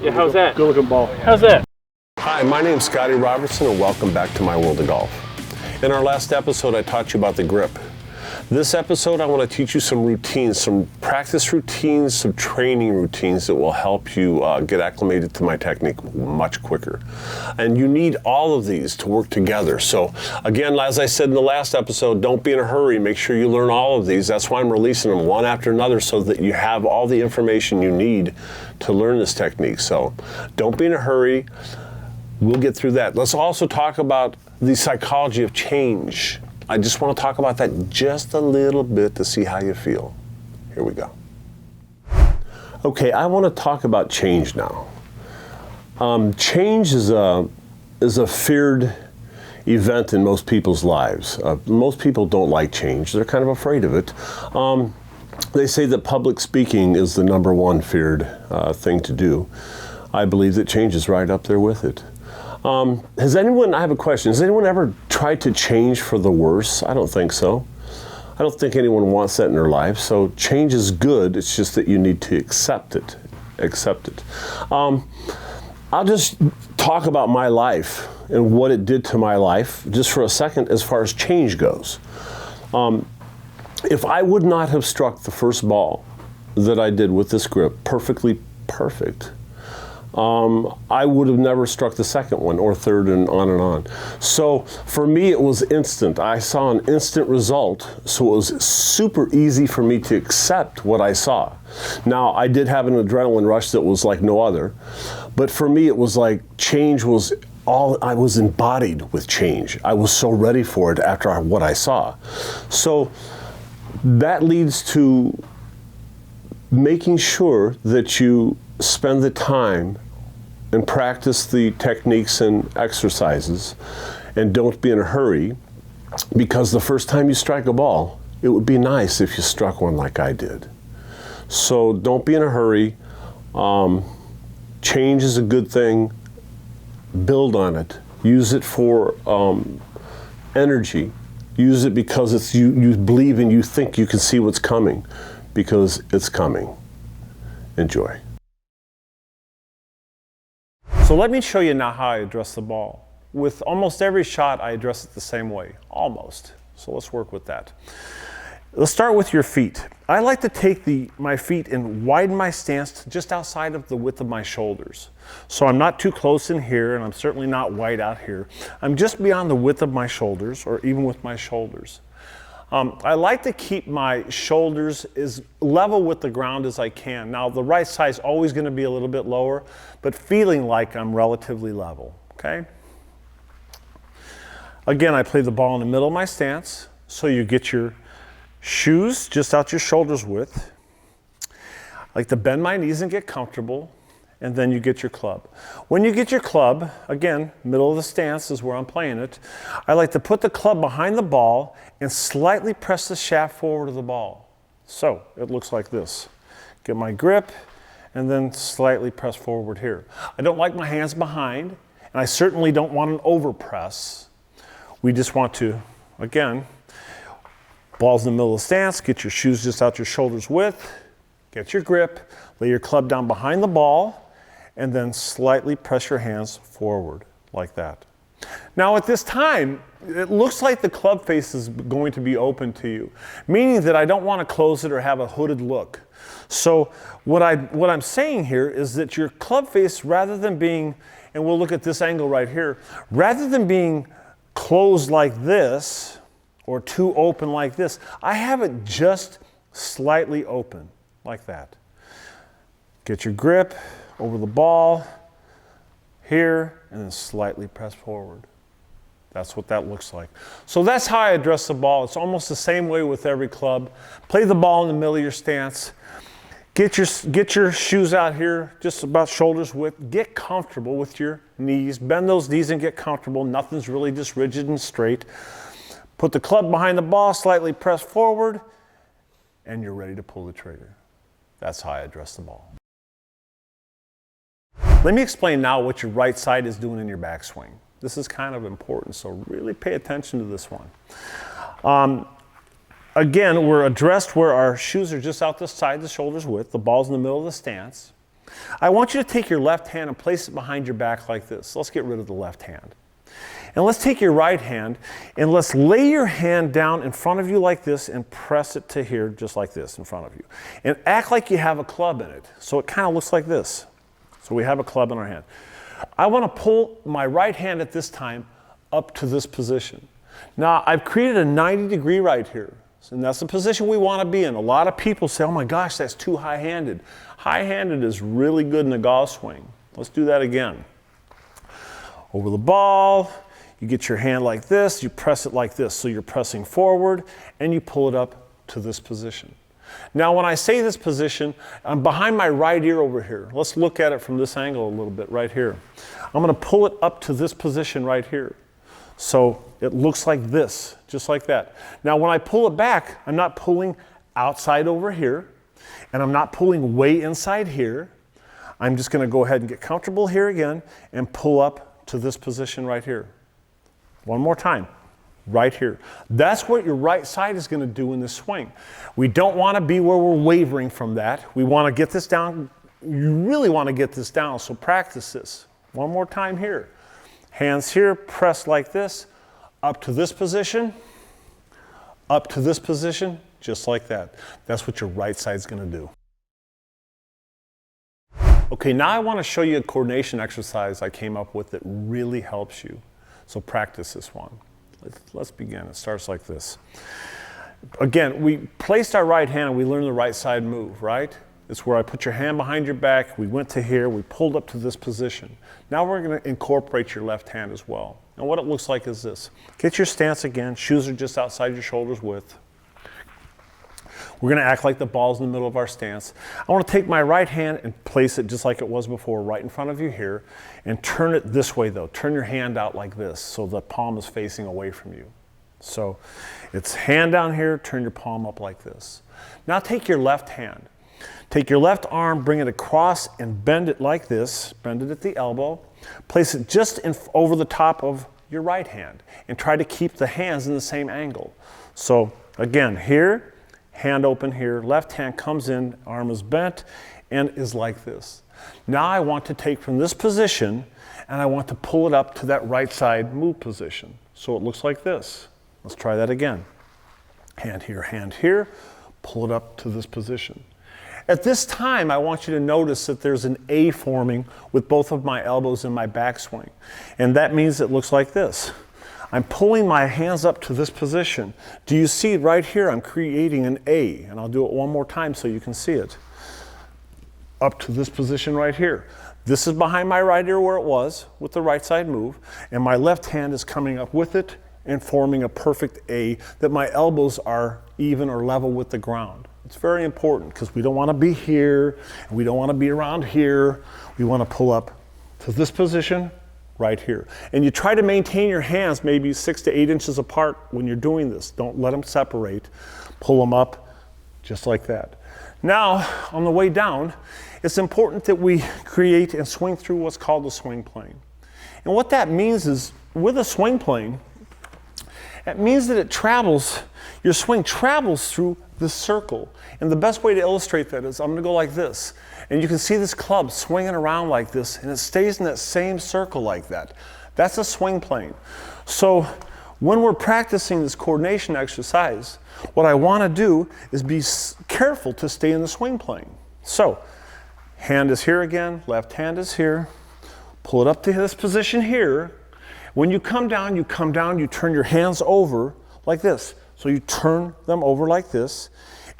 Yeah, how's that? Good looking ball. How's that? Hi, my name's Scotty Robertson and welcome back to My World of Golf. In our last episode, I taught you about the grip. This episode, I want to teach you some routines, some practice routines, some training routines that will help you get acclimated to my technique much quicker. And you need all of these to work together. So again, as I said in the last episode, don't be in a hurry. Make sure you learn all of these. That's why I'm releasing them one after another so that you have all the information you need to learn this technique. So don't be in a hurry. We'll get through that. Let's also talk about the psychology of change. I just want to talk about that just a little bit to see how you feel. Here we go. Okay, I want to talk about change now. Change is a feared event in most people's lives. Most people don't like change. They're kind of afraid of it. They say that public speaking is the number one feared thing to do. I believe that change is right up there with it. I have a question. Has anyone ever tried to change for the worse? I don't think so. I don't think anyone wants that in their life. So change is good. It's just that you need to accept it. I'll just talk about my life and what it did to my life just for a second as far as change goes. If I would not have struck the first ball that I did with this grip perfectly perfect, I would have never struck the second one or third and on and on. So for me, it was instant. I saw an instant result, so it was super easy for me to accept what I saw. Now, I did have an adrenaline rush that was like no other, but for me, it was like change was all, I was embodied with change. I was so ready for it after what I saw. So that leads to making sure that you spend the time and practice the techniques and exercises and don't be in a hurry, because the first time you strike a ball, it would be nice if you struck one like I did. So don't be in a hurry. Change is a good thing. Build on it. Use it for energy. Use it because it's you believe and you think you can see what's coming, because it's coming. Enjoy. So let me show you now how I address the ball. With almost every shot, I address it the same way, almost. So let's work with that. Let's start with your feet. I like to take my feet and widen my stance to just outside of the width of my shoulders. So I'm not too close in here, and I'm certainly not wide out here. I'm just beyond the width of my shoulders, or even with my shoulders. I like to keep my shoulders as level with the ground as I can. Now, the right side is always going to be a little bit lower, but feeling like I'm relatively level, okay? Again, I play the ball in the middle of my stance, so you get your shoes just out your shoulders width. I like to bend my knees and get comfortable, and then you get your club. When you get your club, again, middle of the stance is where I'm playing it, I like to put the club behind the ball and slightly press the shaft forward of the ball. So it looks like this. Get my grip and then slightly press forward here. I don't like my hands behind, and I certainly don't want an over press. We just want to, again, ball's in the middle of the stance, get your shoes just out your shoulders width, get your grip, lay your club down behind the ball, and then slightly press your hands forward like that. Now at this time, it looks like the club face is going to be open to you, meaning that I don't want to close it or have a hooded look. So what I'm saying here is that your club face, rather than being, and we'll look at this angle right here, rather than being closed like this or too open like this, I have it just slightly open like that. Get your grip over the ball here, and then slightly press forward. That's what that looks like. So that's how I address the ball. It's almost the same way with every club. Play the ball in the middle of your stance. Get your shoes out here, just about shoulders width. Get comfortable with your knees. Bend those knees and get comfortable. Nothing's really just rigid and straight. Put the club behind the ball, slightly press forward, and you're ready to pull the trigger. That's how I address the ball. Let me explain now what your right side is doing in your backswing. This is kind of important, so really pay attention to this one. Again, we're addressed where our shoes are just out the side, the shoulders width. The ball's in the middle of the stance. I want you to take your left hand and place it behind your back like this. Let's get rid of the left hand. And let's take your right hand and let's lay your hand down in front of you like this and press it to here just like this in front of you. And act like you have a club in it. So it kind of looks like this. So we have a club in our hand. I want to pull my right hand at this time up to this position. Now I've created a 90-degree right here. And that's the position we want to be in. A lot of people say, oh my gosh, that's too high-handed. High-handed is really good in the golf swing. Let's do that again. Over the ball, you get your hand like this, you press it like this. So you're pressing forward and you pull it up to this position. Now when I say this position, I'm behind my right ear over here. Let's look at it from this angle a little bit right here. I'm going to pull it up to this position right here. So it looks like this, just like that. Now when I pull it back, I'm not pulling outside over here, and I'm not pulling way inside here. I'm just going to go ahead and get comfortable here again and pull up to this position right here. One more time, right here. That's what your right side is going to do in this swing. We don't want to be where we're wavering from that. We want to get this down. You really want to get this down, so practice this. One more time here. Hands here, press like this, up to this position, up to this position, just like that. That's what your right side's going to do. Okay, now I want to show you a coordination exercise I came up with that really helps you. So practice this one. Let's begin. It starts like this. Again, we placed our right hand and we learned the right side move, right? It's where I put your hand behind your back, we went to here, we pulled up to this position. Now we're going to incorporate your left hand as well. And what it looks like is this. Get your stance again, shoes are just outside your shoulders width. We're going to act like the ball's in the middle of our stance. I want to take my right hand and place it just like it was before, right in front of you here, and turn it this way though. Turn your hand out like this so the palm is facing away from you. So it's hand down here, turn your palm up like this. Now take your left hand. Take your left arm, bring it across and bend it like this, bend it at the elbow. Place it just over the top of your right hand and try to keep the hands in the same angle. So again, here, hand open here, left hand comes in, arm is bent and is like this. Now I want to take from this position and I want to pull it up to that right side move position. So it looks like this. Let's try that again. Hand here, pull it up to this position. At this time, I want you to notice that there's an A forming with both of my elbows in my backswing. And that means it looks like this. I'm pulling my hands up to this position. Do you see right here? I'm creating an A. And I'll do it one more time so you can see it. Up to this position right here. This is behind my right ear where it was with the right side move. And my left hand is coming up with it and forming a perfect A that my elbows are even or level with the ground. It's very important because we don't want to be here and we don't want to be around here. We want to pull up to this position right here. And you try to maintain your hands maybe 6 to 8 inches apart when you're doing this. Don't let them separate. Pull them up just like that. Now, on the way down, it's important that we create and swing through what's called the swing plane. And what that means is with a swing plane, it means that it travels, your swing travels through this circle. And the best way to illustrate that is I'm going to go like this. And you can see this club swinging around like this, and it stays in that same circle like that. That's a swing plane. So when we're practicing this coordination exercise, what I want to do is be careful to stay in the swing plane. So hand is here again, left hand is here. Pull it up to this position here. When you come down, you turn your hands over like this. So you turn them over like this,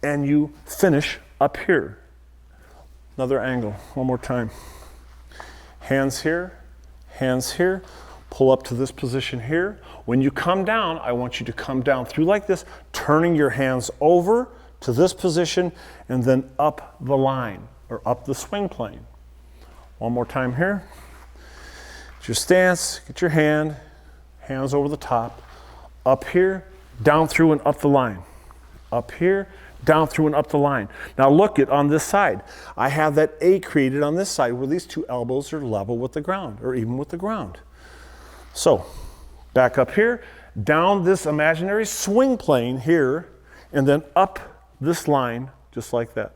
and you finish up here. Another angle, one more time. Hands here, pull up to this position here. When you come down, I want you to come down through like this, turning your hands over to this position, and then up the line, or up the swing plane. One more time here. Get your stance, get your hands over the top, up here, down through and up the line. Up here, down through and up the line. Now look at on this side. I have that A created on this side where these two elbows are level with the ground, or even with the ground. So, back up here, down this imaginary swing plane here, and then up this line, just like that.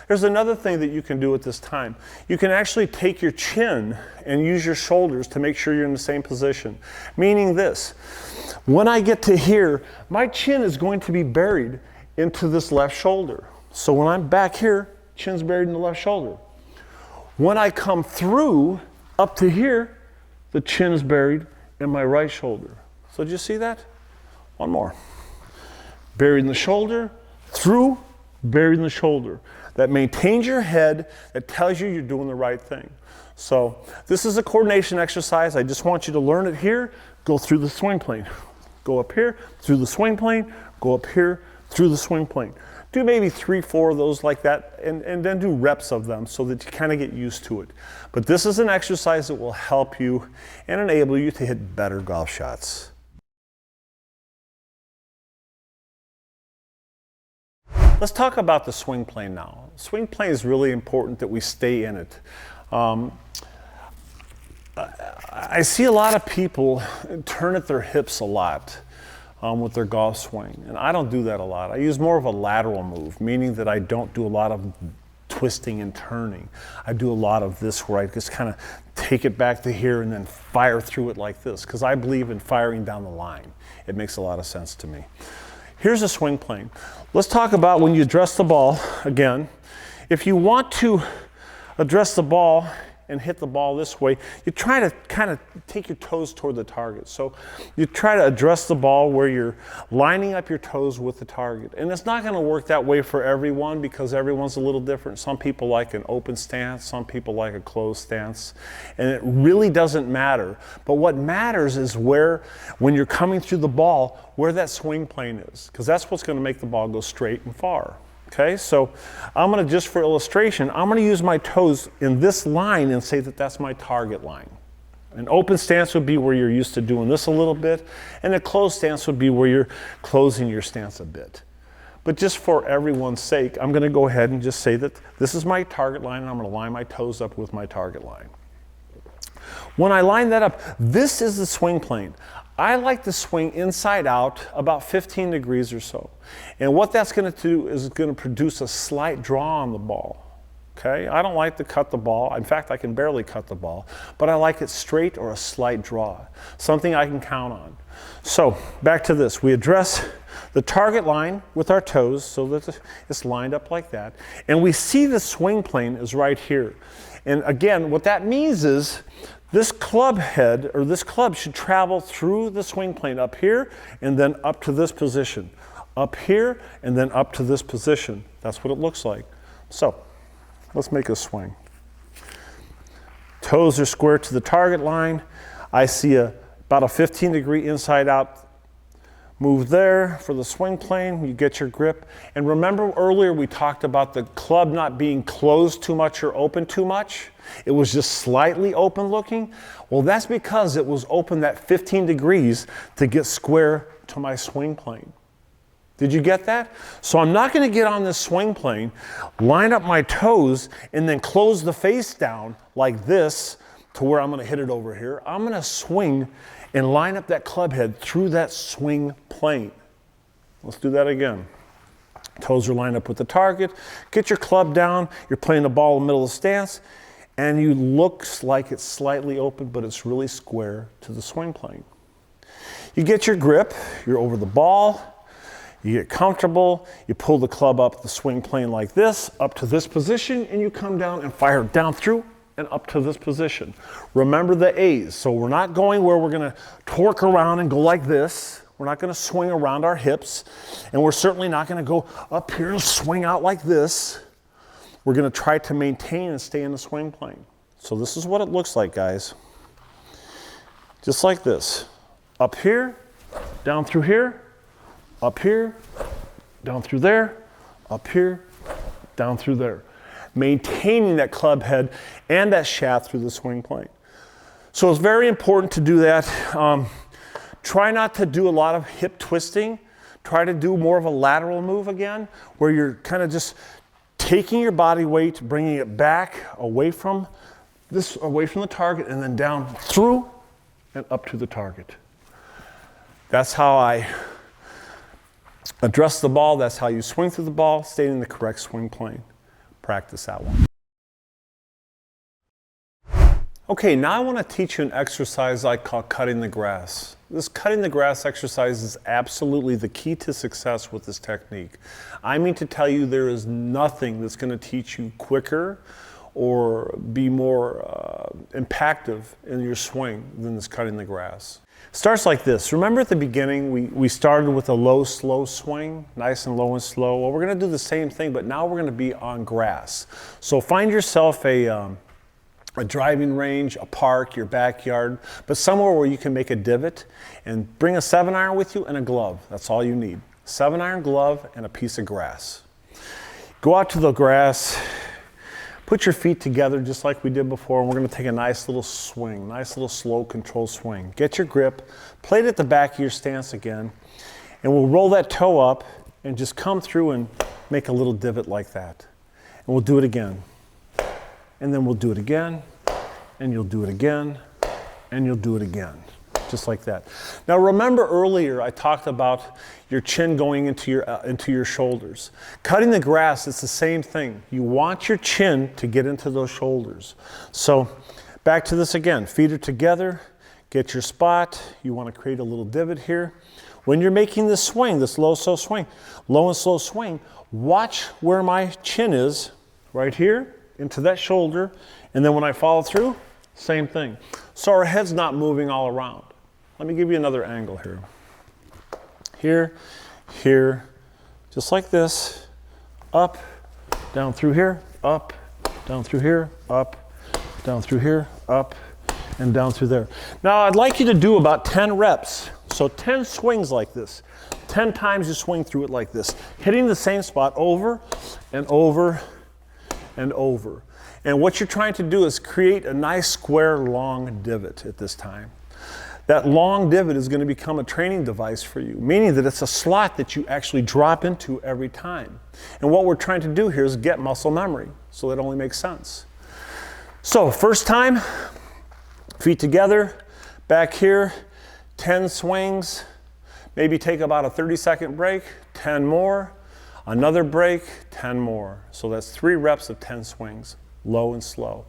There's another thing that you can do at this time. You can actually take your chin and use your shoulders to make sure you're in the same position. Meaning this, when I get to here, my chin is going to be buried into this left shoulder. So when I'm back here, chin's buried in the left shoulder. When I come through up to here, the chin is buried in my right shoulder. So did you see that? One more. Buried in the shoulder, through, buried in the shoulder. That maintains your head, that tells you you're doing the right thing. So this is a coordination exercise. I just want you to learn it here, go through the swing plane. Go up here, through the swing plane, go up here, through the swing plane. Do maybe 3, 4 of those like that, and then do reps of them so that you kind of get used to it. But this is an exercise that will help you and enable you to hit better golf shots. Let's talk about the swing plane now. Swing plane is really important that we stay in it. I see a lot of people turn at their hips a lot with their golf swing, and I don't do that a lot. I use more of a lateral move, meaning that I don't do a lot of twisting and turning. I do a lot of this where I just kind of take it back to here and then fire through it like this, because I believe in firing down the line. It makes a lot of sense to me. Here's a swing plane. Let's talk about when you address the ball again. If you want to address the ball and hit the ball this way, you try to kind of take your toes toward the target. So you try to address the ball where you're lining up your toes with the target. And it's not going to work that way for everyone because everyone's a little different. Some people like an open stance, some people like a closed stance, and it really doesn't matter. But what matters is where, when you're coming through the ball, where that swing plane is, because that's what's going to make the ball go straight and far. Okay, so I'm going to, just for illustration, I'm going to use my toes in this line and say that that's my target line. An open stance would be where you're used to doing this a little bit, and a closed stance would be where you're closing your stance a bit. But just for everyone's sake, I'm going to go ahead and just say that this is my target line, and I'm going to line my toes up with my target line. When I line that up, this is the swing plane. I like to swing inside out about 15 degrees or so. And what that's going to do is going to produce a slight draw on the ball. Okay? I don't like to cut the ball. In fact, I can barely cut the ball. But I like it straight or a slight draw. Something I can count on. So, back to this. We address the target line with our toes so that it's lined up like that. And we see the swing plane is right here. And again, what that means is this club head, or this club, should travel through the swing plane up here and then up to this position. Up here and then up to this position. That's what it looks like. So, let's make a swing. Toes are square to the target line. I see about a 15-degree inside-out move there for the swing plane. You get your grip. And remember earlier we talked about the club not being closed too much or open too much? It was just slightly open looking. Well, that's because it was open that 15 degrees to get square to my swing plane. Did you get that? So I'm not going to get on this swing plane, line up my toes, and then close the face down like this to where I'm going to hit it over here. I'm going to swing and line up that club head through that swing plane. Let's do that again. Toes are lined up with the target. Get your club down. You're playing the ball in the middle of the stance. And you looks like it's slightly open, but it's really square to the swing plane. You get your grip, you're over the ball, you get comfortable, you pull the club up the swing plane like this, up to this position, and you come down and fire down through and up to this position. Remember the A's, so we're not going where we're gonna torque around and go like this. We're not gonna swing around our hips, and we're certainly not gonna go up here and swing out like this. We're going to try to maintain and stay in the swing plane. So this is what it looks like, guys. Just like this. Up here, down through here, up here, down through there, up here, down through there. Maintaining that club head and that shaft through the swing plane. So it's very important to do that. Try not to do a lot of hip twisting. Try to do more of a lateral move again, where you're kind of just taking your body weight, bringing it back away from the target, and then down through and up to the target. That's how I address the ball. That's how you swing through the ball, staying in the correct swing plane. practice that one. Okay, now I want to teach you an exercise I call cutting the grass. This cutting the grass exercise is absolutely the key to success with this technique. I mean to tell you, there is nothing that's going to teach you quicker or be more impactful in your swing than this cutting the grass. Starts like this. Remember at the beginning, we started with a low, slow swing, nice and low and slow. Well, we're going to do the same thing, but now we're going to be on grass. So find yourself a driving range, a park, your backyard, but somewhere where you can make a divot, and bring a 7-iron with you and a glove. That's all you need. 7-iron glove and a piece of grass. Go out to the grass, put your feet together just like we did before, and we're going to take a nice little swing, nice little slow controlled swing. Get your grip, play it at the back of your stance again, and we'll roll that toe up and just come through and make a little divot like that. And we'll do it again. And then we'll do it again, and you'll do it again, and you'll do it again, just like that. Now remember earlier I talked about your chin going into your shoulders. Cutting the grass, it's the same thing. You want your chin to get into those shoulders. So back to this again, feet are together, get your spot. You want to create a little divot here. When you're making this swing, this low, slow swing, low and slow swing, watch where my chin is, right here, into that shoulder, and then when I follow through, same thing. So our head's not moving all around. Let me give you another angle here. Here, here, just like this, up, down through here, up, down through here, up, down through here, up, and down through there. Now I'd like you to do about 10 reps. So 10 swings like this. 10 times you swing through it like this, hitting the same spot over and over and over. And what you're trying to do is create a nice square long divot at this time. That long divot is going to become a training device for you, meaning that it's a slot that you actually drop into every time. And what we're trying to do here is get muscle memory, so that only makes sense. So first time, feet together, back here, 10 swings, maybe take about a 30-second break, 10 more, another break, 10 more. So that's 3 reps of 10 swings, low and slow.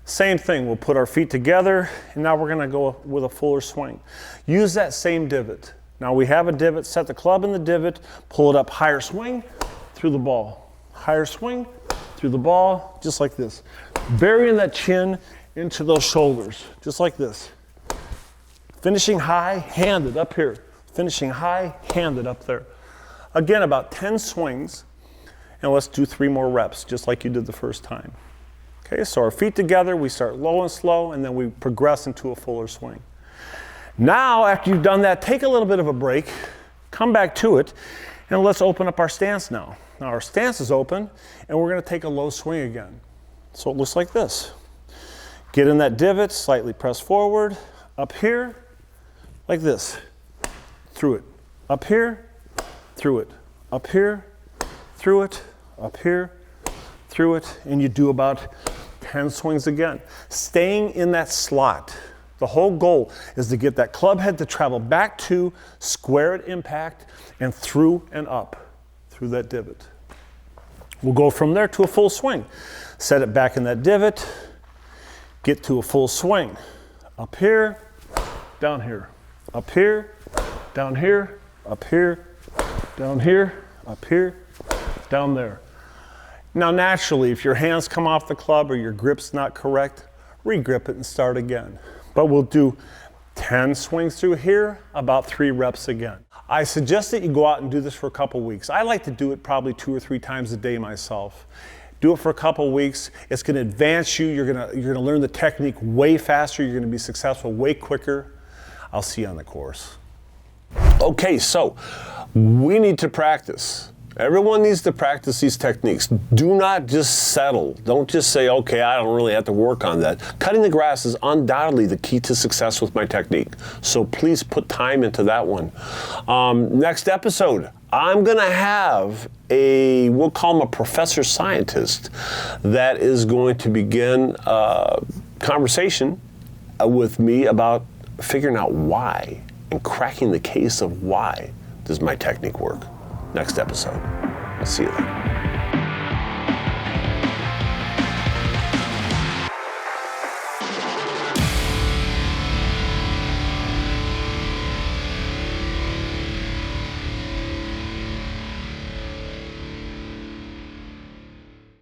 Same thing, we'll put our feet together, and now we're gonna go with a fuller swing. Use that same divot. Now we have a divot, set the club in the divot, pull it up, higher swing, through the ball. Higher swing, through the ball, just like this. Burying that chin into those shoulders, just like this. Finishing high, handed up here. Finishing high, handed up there. Again, about 10 swings, and let's do 3 more reps, just like you did the first time. Okay, so our feet together, we start low and slow, and then we progress into a fuller swing. Now, after you've done that, take a little bit of a break, come back to it, and let's open up our stance now. Now our stance is open, and we're gonna take a low swing again. So it looks like this. Get in that divot, slightly press forward, up here, like this, through it. Up here, through it. Up here, through it, up here, through it, and you do about 10 swings again. Staying in that slot. The whole goal is to get that club head to travel back to square at impact and through and up through that divot. We'll go from there to a full swing. Set it back in that divot, get to a full swing. Up here, down here. Up here, down here, up here, down here, up here, down there. Now naturally, if your hands come off the club or your grip's not correct, re-grip it and start again. But we'll do 10 swings through here, about 3 reps again. I suggest that you go out and do this for a couple weeks. I like to do it probably 2 or 3 times a day myself. Do it for a couple weeks. It's gonna advance you. You're gonna learn the technique way faster. You're gonna be successful way quicker. I'll see you on the course. Okay, so we need to practice. Everyone needs to practice these techniques. Do not just settle. Don't just say, okay, I don't really have to work on that. Cutting the grass is undoubtedly the key to success with my technique. So please put time into that one. Next episode, I'm gonna have we'll call him a professor scientist that is going to begin a conversation with me about figuring out why and cracking the case of why does my technique work. Next episode. I'll see you then.